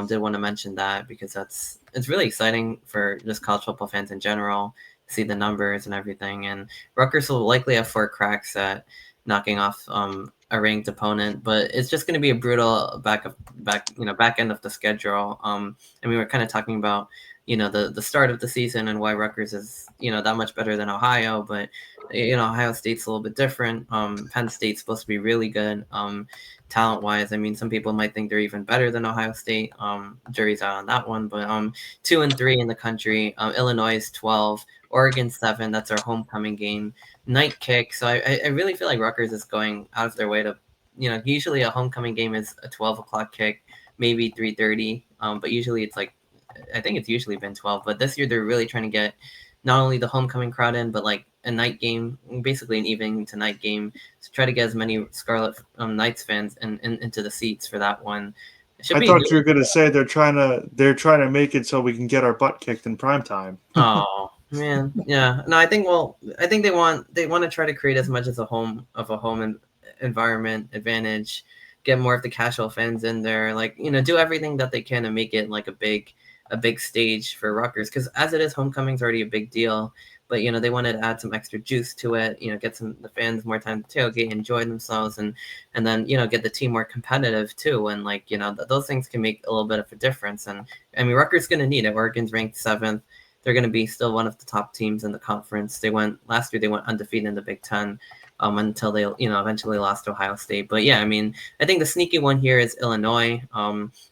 Did want to mention that because it's really exciting for just college football fans in general. See the numbers and everything, and Rutgers will likely have 4 cracks at knocking off a ranked opponent, but it's just going to be a brutal back end of the schedule. I mean, we're kind of talking about the start of the season and why Rutgers is that much better than Ohio, but Ohio State's a little bit different. Penn State's supposed to be really good. Talent wise, I mean, some people might think they're even better than Ohio State. Jury's out on that one, but 2 and 3 in the country. Illinois is 12. Oregon 7. That's our homecoming game. Night kick. So I really feel like Rutgers is going out of their way to, usually a homecoming game is a 12 o'clock kick, maybe 3:30. But usually it's like, I think it's usually been 12. But this year they're really trying to get not only the homecoming crowd in, but like a night game, basically an evening to night game, to try to get as many Scarlet Knights fans into the seats for that one. It should I be thought you were good. going to say they're trying to make it so we can get our butt kicked in prime time. Oh man, yeah. No, I think they want to try to create as much as a home environment advantage, get more of the casual fans in there, like do everything that they can to make it like a big stage for Rutgers, because as it is, homecoming's already a big deal. But they wanted to add some extra juice to it, get the fans more time to tailgate, enjoy themselves, and then get the team more competitive too. And like those things can make a little bit of a difference. And I mean, Rutgers going to need it. Oregon's ranked 7th. They're going to be still one of the top teams in the conference. Last year they went undefeated in the Big Ten, until they eventually lost to Ohio State. But yeah, I mean, I think the sneaky one here is Illinois,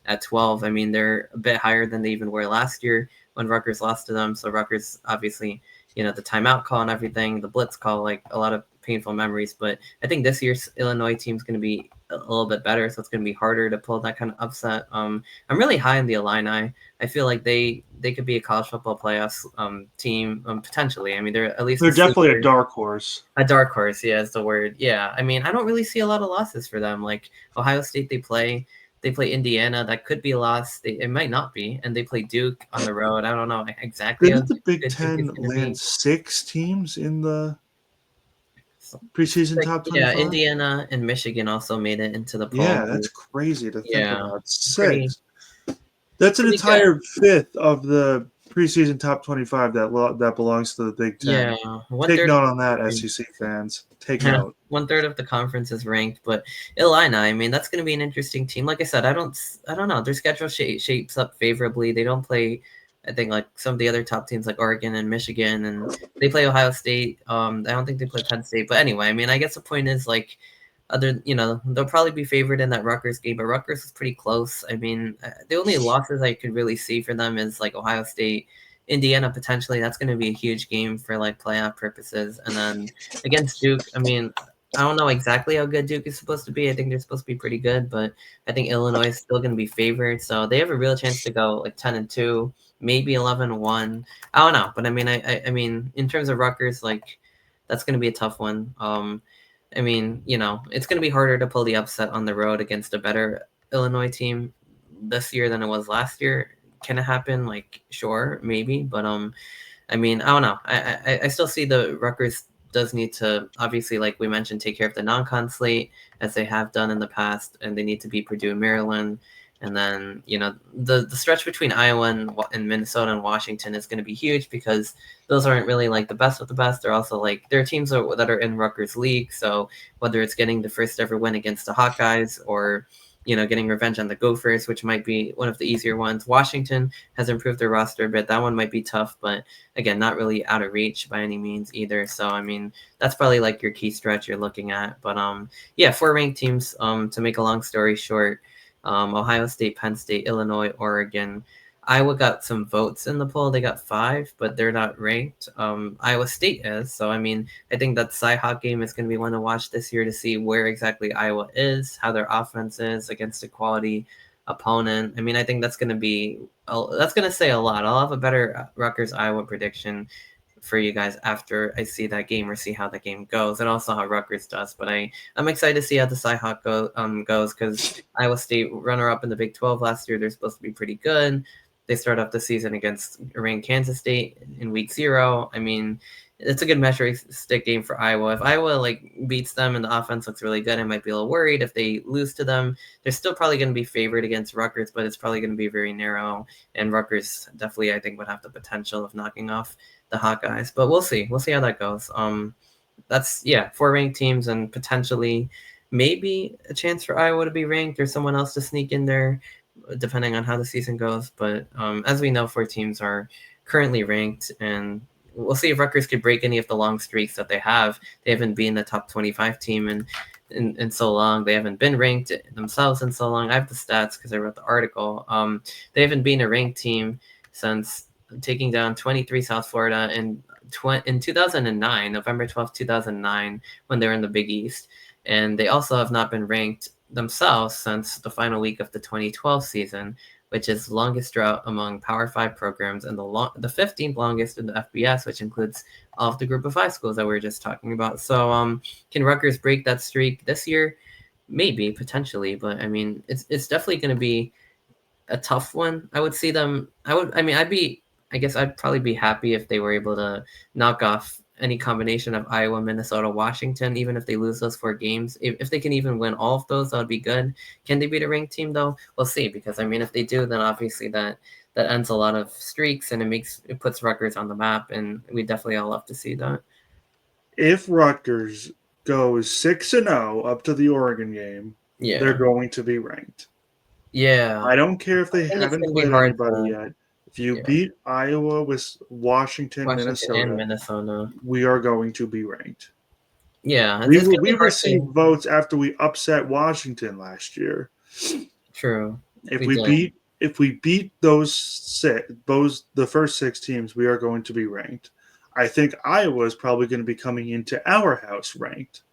at 12. I mean, they're a bit higher than they even were last year when Rutgers lost to them. So Rutgers obviously, the timeout call and everything, the blitz call, like a lot of painful memories. But I think this year's Illinois team is going to be a little bit better, so it's going to be harder to pull that kind of upset. I'm really high on the Illini. I feel like they could be a college football playoffs team potentially. I mean, they're at least They're a definitely a sleeper. dark horse. A dark horse, yeah, is the word. Yeah, I mean, I don't really see a lot of losses for them. Like Ohio State, they play Indiana. That could be a loss. It might not be, and they play Duke on the road. I don't know exactly how Didn't the Big good Duke is Ten going to land be. 6 teams in the preseason Like, top yeah, 25? Indiana and Michigan also made it into the Yeah, poll. that's crazy to think Yeah, about. pretty 6. That's an pretty good. entire fifth of the preseason top 25 that belongs to the Big Yeah, Ten. one Take third. note on that, SEC fans. Take Yeah, note. one third of the conference is ranked, but Illini, I mean, that's going to be an interesting team. Like I said, I don't know. Their schedule shapes up favorably. They don't play, I think, like some of the other top teams like Oregon and Michigan, and they play Ohio State. I don't think they play Penn State, but anyway, I mean, I guess the point is like, they'll probably be favored in that Rutgers game, but Rutgers is pretty close. I mean, the only losses I could really see for them is like Ohio State. Indiana potentially that's going to be a huge game for like playoff purposes, and then against Duke, I mean, I don't know exactly how good Duke is supposed to be. I think they're supposed to be pretty good, but I think Illinois is still going to be favored, so they have a real chance to go like 10-2, maybe 11-1. I don't know, but I mean, I mean, in terms of Rutgers, like that's going to be a tough one. I mean, it's going to be harder to pull the upset on the road against a better Illinois team this year than it was last year. Can it happen? Like, sure, maybe, but I mean, I don't know. I still see the Rutgers does need to obviously, like we mentioned, take care of the non-con slate as they have done in the past, and they need to beat Purdue and Maryland. And then the stretch between Iowa and Minnesota and Washington is going to be huge because those aren't really like the best of the best. They're also like they're teams that are in Rutgers league. So whether it's getting the first ever win against the Hawkeyes or getting revenge on the Gophers, which might be one of the easier ones. Washington has improved their roster a bit. That one might be tough, but again, not really out of reach by any means either. So I mean, that's probably like your key stretch you're looking at. But yeah, 4 ranked teams. To make a long story short, Ohio State, Penn State, Illinois, Oregon. Iowa got some votes in the poll. They got 5, but they're not ranked. Iowa State is. So I mean, I think that Cy-Hawk game is going to be one to watch this year to see where exactly Iowa is, how their offense is against a quality opponent. I mean, I think that's going to say a lot. I'll have a better Rutgers Iowa prediction for you guys after I see that game or see how the game goes, and also how Rutgers does. But I'm excited to see how the Cy-Hawk goes because Iowa State runner up in the Big 12 last year. They're supposed to be pretty good. They start off the season against ranked Kansas State in week 0. I mean, it's a good measuring stick game for Iowa. If Iowa like beats them and the offense looks really good, I might be a little worried. If they lose to them, they're still probably going to be favored against Rutgers, but it's probably going to be very narrow. And Rutgers definitely, I think, would have the potential of knocking off the Hawkeyes. But we'll see. We'll see how that goes. That's 4 ranked teams and potentially maybe a chance for Iowa to be ranked or someone else to sneak in there, depending on how the season goes. But as we know, 4 teams are currently ranked, and we'll see if Rutgers could break any of the long streaks that they have. They haven't been the top 25 team in so long. They haven't been ranked themselves in so long. I have the stats because I wrote the article. They haven't been a ranked team since taking down 23 South Florida in 2009, November 12th, 2009, when they were in the Big East. And they also have not been ranked themselves since the final week of the 2012 season, which is the longest drought among Power 5 programs and the 15th longest in the FBS, which includes all of the Group of 5 schools that we were just talking about. So can Rutgers break that streak this year? Maybe, potentially, but I mean, it's definitely going to be a tough one. I would see them. I guess I'd probably be happy if they were able to knock off any combination of Iowa, Minnesota, Washington, even if they lose those 4 games. If they can even win all of those, that would be good. Can they beat a ranked team though? We'll see, because I mean, if they do, then obviously that ends a lot of streaks and it puts Rutgers on the map, and we definitely all love to see that. If Rutgers goes 6-0 up to the Oregon game, they're Yeah. going to be ranked. Yeah. I don't care if I they think it's haven't gonna be played hard anybody to yet. If you yeah. beat Iowa with Washington, Washington and Minnesota, Minnesota. we are going to be ranked. Yeah, We it's gonna we be hard received to. votes after we upset Washington last year. True. If We we did. beat if we beat those the first 6 teams, we are going to be ranked. I think Iowa is probably going to be coming into our house ranked.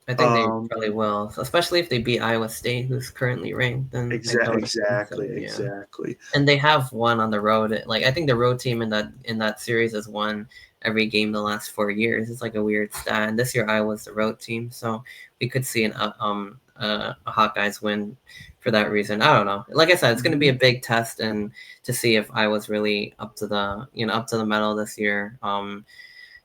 I think they probably will, especially if they beat Iowa State, who's currently ranked. Then I would assume so, yeah. Exactly. And they have won on the road. Like I think the road team in that series has won every game the last 4 years. It's like a weird stat. And this year Iowa's the road team, so we could see a Hawkeyes win for that reason. I don't know. Like I said, it's going to be a big test and to see if Iowa's really up to the medal this year.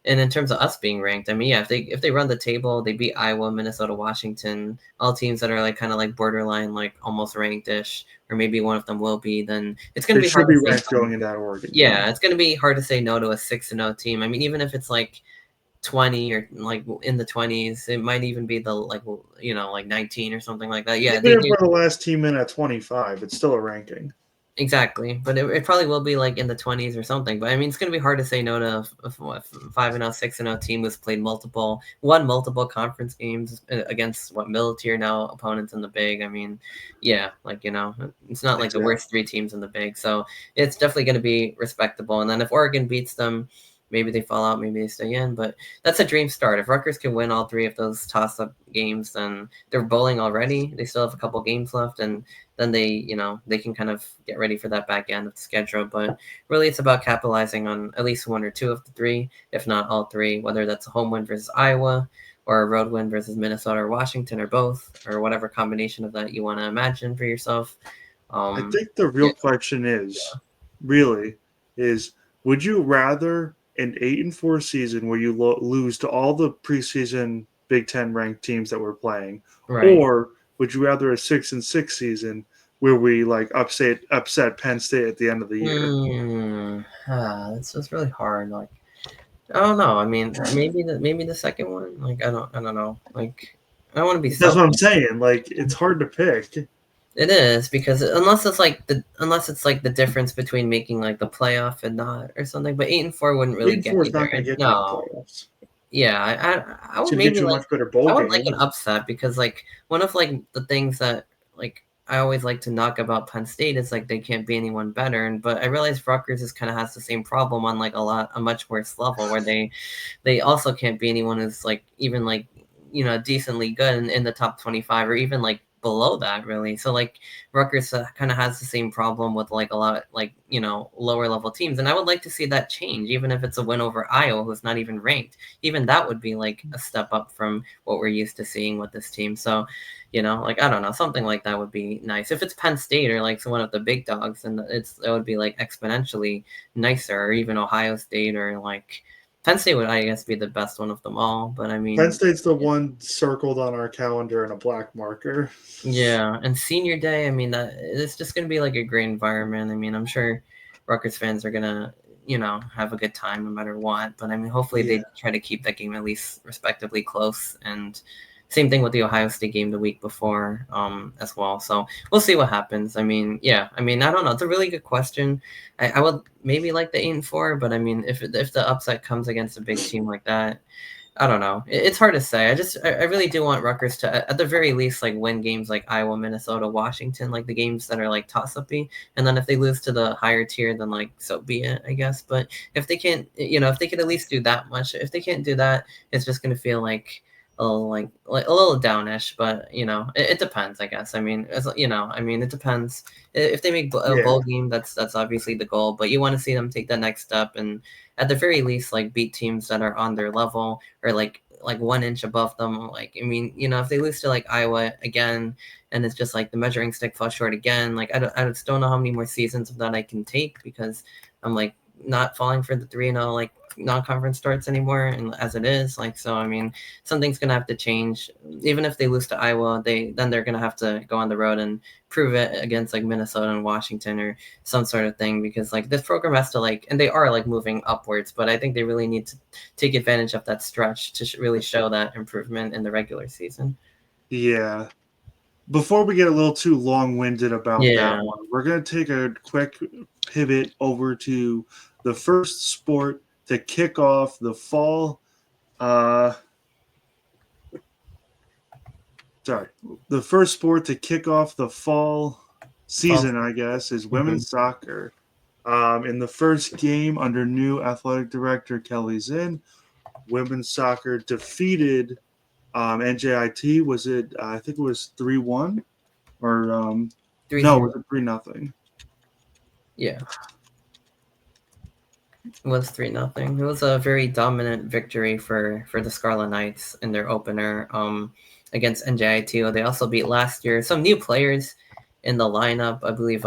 And in terms of us being ranked, I mean, yeah, if they run the table, they beat Iowa, Minnesota, Washington, all teams that are like kind of like borderline, like almost ranked-ish, or maybe one of them will be. Then it's going to be hard to say ranked going into that Oregon. Yeah, it's going to be hard to say no to a 6-0 team. I mean, even if it's like 20 or like in the 20s, it might even be the like 19 or something like that. Yeah, even if we're the last team in at 25, it's still a ranking. Exactly, but it probably will be like in the 20s or something. But I mean, it's going to be hard to say no to a 5-0, 6-0 team who's won multiple conference games against middle tier now opponents in the Big. I mean, yeah, like it's not like the worst 3 teams in the Big, so it's definitely going to be respectable. And then if Oregon beats them, maybe they fall out, maybe they stay in. But that's a dream start. If Rutgers can win all 3 of those toss-up games, then they're bowling already. They still have a couple games left, and then they can kind of get ready for that back end of the schedule. But really, it's about capitalizing on at least 1 or 2 of the 3, if not all 3, whether that's a home win versus Iowa or a road win versus Minnesota or Washington or both, or whatever combination of that you want to imagine for yourself. I think the real question is, would you rather an 8-4 season where you lose to all the preseason Big Ten ranked teams that we're playing, or would you rather a 6-6 season where we like upset Penn State at the end of the year? That's really hard. Like, I don't know. I mean, maybe the second one. Like, I don't know. Like, I don't want to be. That's what I'm saying. Like, it's hard to pick. It is, because unless it's like the difference between making like the playoff and not or something. But 8-4 wouldn't really get you there. No. Yeah, I would maybe like I would like an upset, because like one of like the things that like I always like to knock about Penn State is like they can't be anyone better, but I realize Rutgers is kind of has the same problem on like a much worse level, where they also can't be anyone who's like even like decently good in the top 25 or even like below that, really. So like Rutgers kind of has the same problem with like a lot like lower level teams, and I would like to see that change, even if it's a win over Iowa, who's not even ranked. Even that would be like a step up from what we're used to seeing with this team. So like I don't know, something like that would be nice. If it's Penn State or like one of the big dogs, then it would be like exponentially nicer, or even Ohio State, or like Penn State would, I guess, be the best one of them all. But I mean, Penn State's the one circled on our calendar in a black marker. Yeah, and senior day, I mean, that it's just going to be like a great environment. I mean, I'm sure Rutgers fans are going to, have a good time no matter what. But I mean, hopefully they try to keep that game at least respectively close. And same thing with the Ohio State game the week before as well. So we'll see what happens. I mean, yeah, I mean, I don't know. It's a really good question. I would maybe like the 8-4, but I mean, if the upset comes against a big team like that, I don't know. It's hard to say. I really do want Rutgers to, at the very least, like win games like Iowa, Minnesota, Washington, like the games that are like toss-up-y. And then if they lose to the higher tier, then like so be it, I guess. But if they can't, if they could at least do that much, if they can't do that, it's just gonna feel like a little like a little downish. But it depends, I guess. I mean, it depends. If they make a bowl game, that's obviously the goal. But you want to see them take that next step, and at the very least, like beat teams that are on their level, or like 1 inch above them. Like, I mean, if they lose to like Iowa again, and it's just like the measuring stick falls short again, like I just don't know how many more seasons of that I can take, because I'm like not falling for the 3-0 like non-conference starts anymore, and as it is, like, so I mean, something's gonna have to change. Even if they lose to Iowa, they're gonna have to go on the road and prove it against like Minnesota and Washington or some sort of thing, because like this program has to like, and they are like moving upwards, but I think they really need to take advantage of that stretch to really show that improvement in the regular season. Yeah. Before we get a little too long-winded about that one, we're going to take a quick pivot over to the first sport to kick off the fall. The first sport to kick off the fall season, I guess, is women's soccer. In the first game under new athletic director Keli Zinn, women's soccer defeated NJIT. Was it? I think it was 3-1 or no? 3-0. Was it 3-0? Yeah, it was 3-0. It was a very dominant victory for the Scarlet Knights in their opener against NJIT. They also beat last year some new players in the lineup. I believe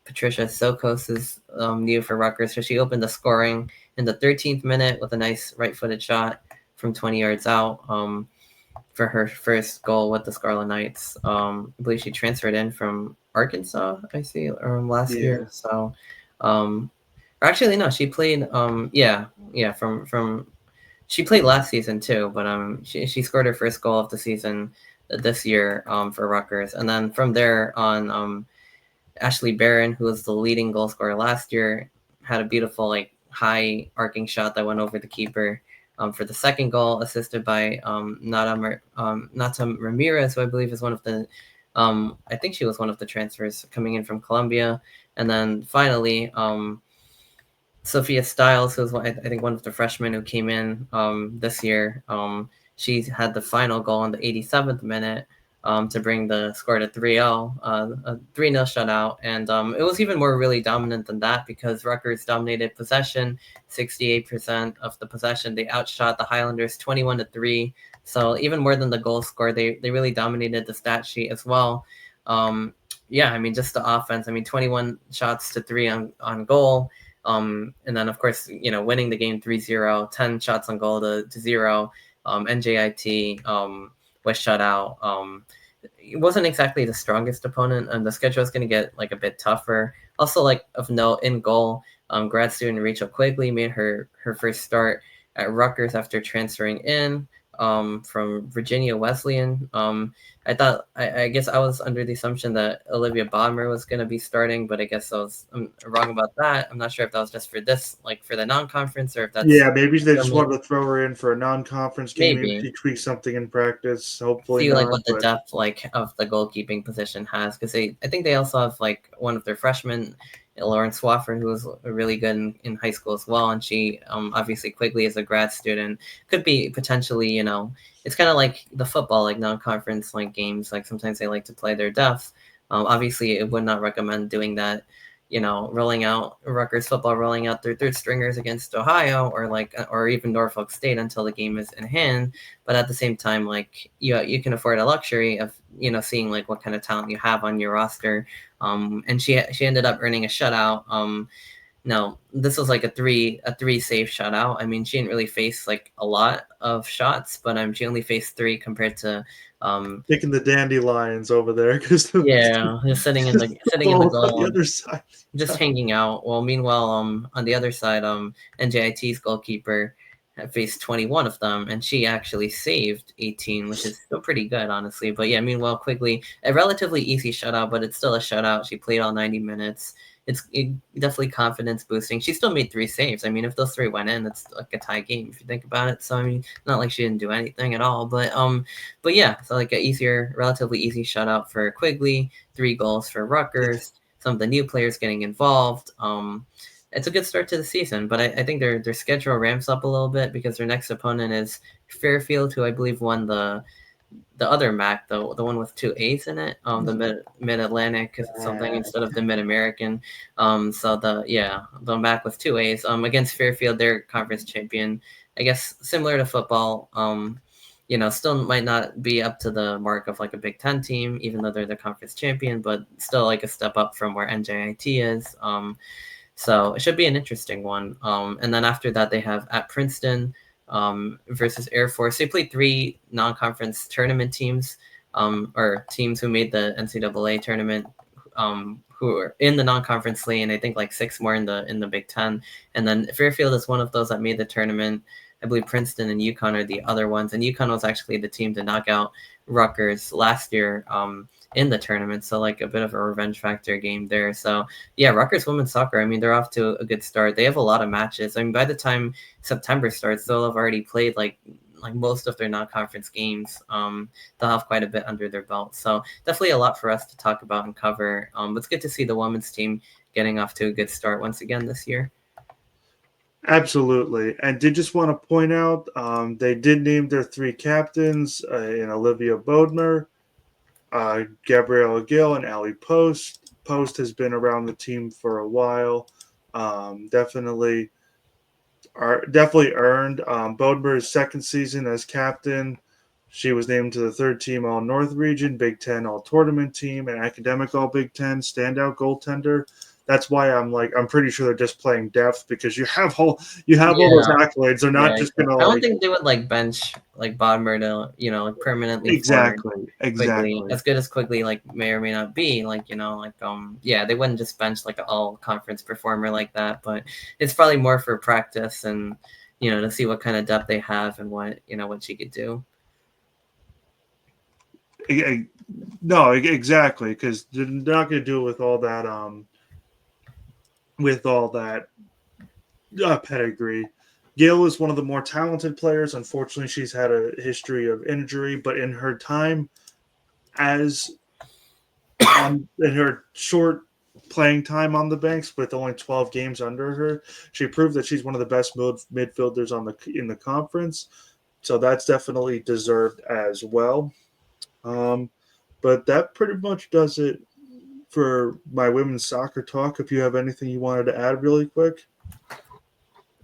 Patricia Sokos is new for Rutgers, so she opened the scoring in the 13th minute with a nice right-footed shot from 20 yards out. For her first goal with the Scarlet Knights. I believe she transferred in from Arkansas, I see, last year. Yeah. So, or actually, no, she played. Yeah, from she played last season too, but she scored her first goal of the season this year for Rutgers, and then from there on, Ashley Barron, who was the leading goal scorer last year, had a beautiful like high arcing shot that went over the keeper for the second goal, assisted by Nata Ramirez, who I believe is one of the I think she was one of the transfers coming in from Colombia, and then finally Sophia Stiles, who was I think one of the freshmen who came in this year. She had the final goal in the 87th minute to bring the score to 3-0, a 3-0 shutout. And it was even more really dominant than that because Rutgers dominated possession, 68% of the possession. They outshot the Highlanders 21-3. So even more than the goal score, they really dominated the stat sheet as well. Yeah, I mean, just the offense. I mean, 21 shots to 3 on goal. And then, of course, winning the game 3-0, 10 shots on goal to 0. NJIT was shut out. It wasn't exactly the strongest opponent, and the schedule is going to get like a bit tougher. Also, like of note, in goal, grad student Rachel Quigley made her first start at Rutgers after transferring in from Virginia Wesleyan. I guess I was under the assumption that Olivia Bodmer was going to be starting, but I guess I'm wrong about that. I'm not sure if that was just for this, like for the non-conference, or if that's Yeah, maybe they just wanted to throw her in for a non-conference game. Maybe maybe she tweaked something in practice. Hopefully see like not. what the But depth like of the goalkeeping position has, because I think they also have like one of their freshmen, Lauren Swafford, who was really good in high school as well, and she obviously Quigley as a grad student could be potentially it's kind of like the football like non-conference like games, like sometimes they like to play their depth. Obviously, it would not recommend doing that. Rolling out Rutgers football, rolling out their third stringers against Ohio or even Norfolk State until the game is in hand. But at the same time, like you can afford a luxury of seeing like what kind of talent you have on your roster. And she ended up earning a shutout. No, this was like a three save shutout. I mean, she didn't really face like a lot of shots, but she only faced 3 compared to picking the dandelions over there because just sitting in the on the goal, other side, just hanging out. Well, meanwhile, on the other side, NJIT's goalkeeper faced 21 of them, and she actually saved 18, which is still pretty good, honestly. But yeah, meanwhile, Quigley, a relatively easy shutout, but it's still a shutout. She played all 90 minutes. It's definitely confidence boosting. She still made 3 saves. I mean, if those 3 went in, it's like a tie game if you think about it. So I mean, not like she didn't do anything at all. But yeah, so like a relatively easy shutout for Quigley. 3 goals for Rutgers. Some of the new players getting involved. It's a good start to the season, but I think their schedule ramps up a little bit because their next opponent is Fairfield, who I believe won the other MAC, the one with 2 A's in it, the Mid Atlantic something instead of the Mid American. So the MAC with 2 A's against Fairfield, their conference champion. I guess similar to football. Still might not be up to the mark of like a Big Ten team, even though they're the conference champion, but still like a step up from where NJIT is. So it should be an interesting one. And then after that, they have at Princeton versus Air Force. They played 3 non-conference tournament teams, or teams who made the NCAA tournament, who are in the non-conference lane. I think like 6 more in the Big Ten. And then Fairfield is one of those that made the tournament. I believe Princeton and UConn are the other ones. And UConn was actually the team to knock out Rutgers last year in the tournament. So like a bit of a revenge factor game there. So yeah, Rutgers women's soccer, I mean, they're off to a good start. They have a lot of matches. I mean, by the time September starts, they'll have already played like like most of their non-conference games. They'll have quite a bit under their belt. So definitely a lot for us to talk about and cover. It's good to see the women's team getting off to a good start once again this year. Absolutely. And did just want to point out they did name their 3 captains in Olivia Bodmer, Gabriella Gill, and Allie Post. Post has been around the team for a while. Definitely earned Bodmer's second season as captain. She was named to the 3rd team All North Region, Big Ten All Tournament team, and Academic All Big Ten standout goaltender. That's why I'm pretty sure they're just playing depth because you have all those accolades. They're not just gonna I don't think they would like bench like Bodmer to like permanently forward quickly. As good as quickly like may or may not be, like they wouldn't just bench like an all conference performer like that, but it's probably more for practice and to see what kind of depth they have and what she could do. No, exactly, because they're not going to do it with all that pedigree. Gail is one of the more talented players. Unfortunately, she's had a history of injury, but in her time in her short playing time on the banks with only 12 games under her, she proved that she's one of the best midfielders in the conference. So that's definitely deserved as well. But that pretty much does it for my women's soccer talk. If you have anything you wanted to add really quick.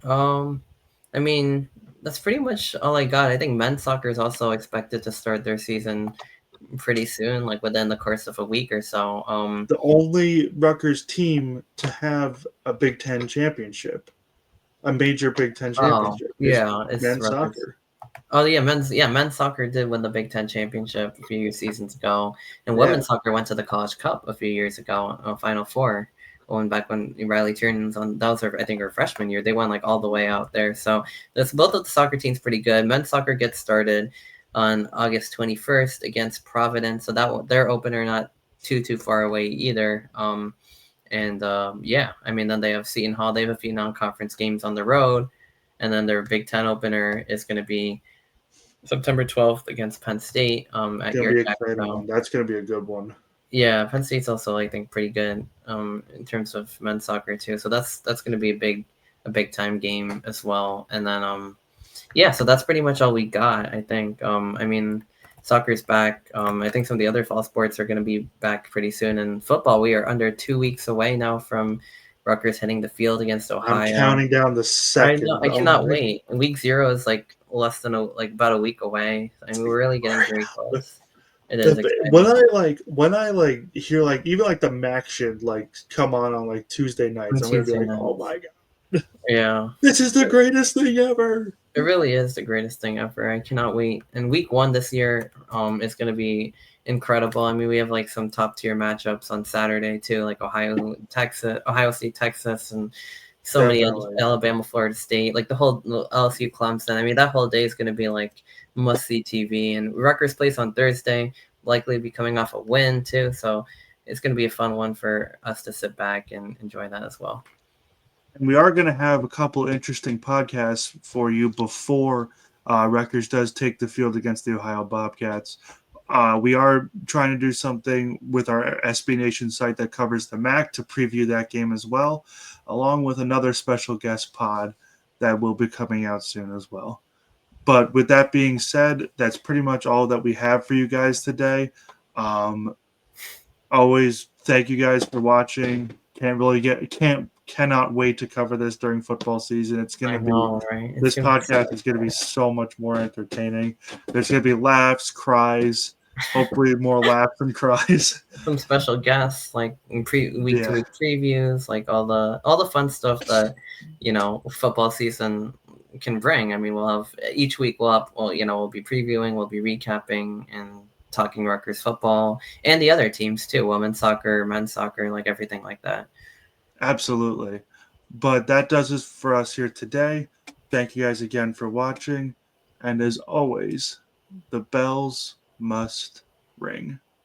I mean, that's pretty much all I got. I think men's soccer is also expected to start their season pretty soon, like within the course of a week or so. The only Rutgers team to have a Big Ten championship, a major Big Ten championship, it's men's Rutgers. soccer. Oh yeah, men's soccer did win the Big Ten championship a few seasons ago, and women's soccer went to the College Cup a few years ago, Final Four. Going back when Riley Tiernan's on, that was I think her freshman year. They went like all the way out there. So that's both of the soccer teams pretty good. Men's soccer gets started on August 21st against Providence, so that their opener not too far away either. Then they have Seton Hall. They have a few non-conference games on the road, and then their Big Ten opener is going to be September 12th against Penn State at your one. That's going to be a good one. Yeah, Penn State's also I think pretty good in terms of men's soccer too. So that's going to be a big time game as well. And then so that's pretty much all we got. I think. Soccer's back. I think some of the other fall sports are going to be back pretty soon. And football, we are under 2 weeks away now from Rutgers hitting the field against Ohio. I'm counting down the second. I cannot wait. Week 0 is like less than about a week away. I mean, we're really getting very close. It is exciting. When I hear even the MAC should come on Tuesday nights, I'm gonna be like, oh my god, yeah, this is the greatest thing ever. It really is the greatest thing ever. I cannot wait. And week 1 this year is going to be incredible. I mean, we have some top tier matchups on Saturday too, like Ohio State, Texas, and so many Alabama, Florida State, like the whole LSU, Clemson. I mean, that whole day is going to be must see TV. And Rutgers plays on Thursday, likely be coming off a win too. So it's going to be a fun one for us to sit back and enjoy that as well. And we are going to have a couple interesting podcasts for you before Rutgers does take the field against the Ohio Bobcats. We are trying to do something with our SB Nation site that covers the MAC to preview that game as well, along with another special guest pod that will be coming out soon as well. But with that being said, that's pretty much all that we have for you guys today. Always thank you guys for watching. Cannot wait to cover this during football season. It's going to be right? This podcast is going to be so much more entertaining. There's going to be laughs, cries, hopefully more laughs and cries. Some special guests, week to week previews, all the fun stuff that football season can bring. I mean, we'll have each week we'll be previewing, we'll be recapping and talking Rutgers football and the other teams too, women's soccer, men's soccer, everything like that. Absolutely. But that does it for us here today. Thank you guys again for watching. And as always, the bells must ring.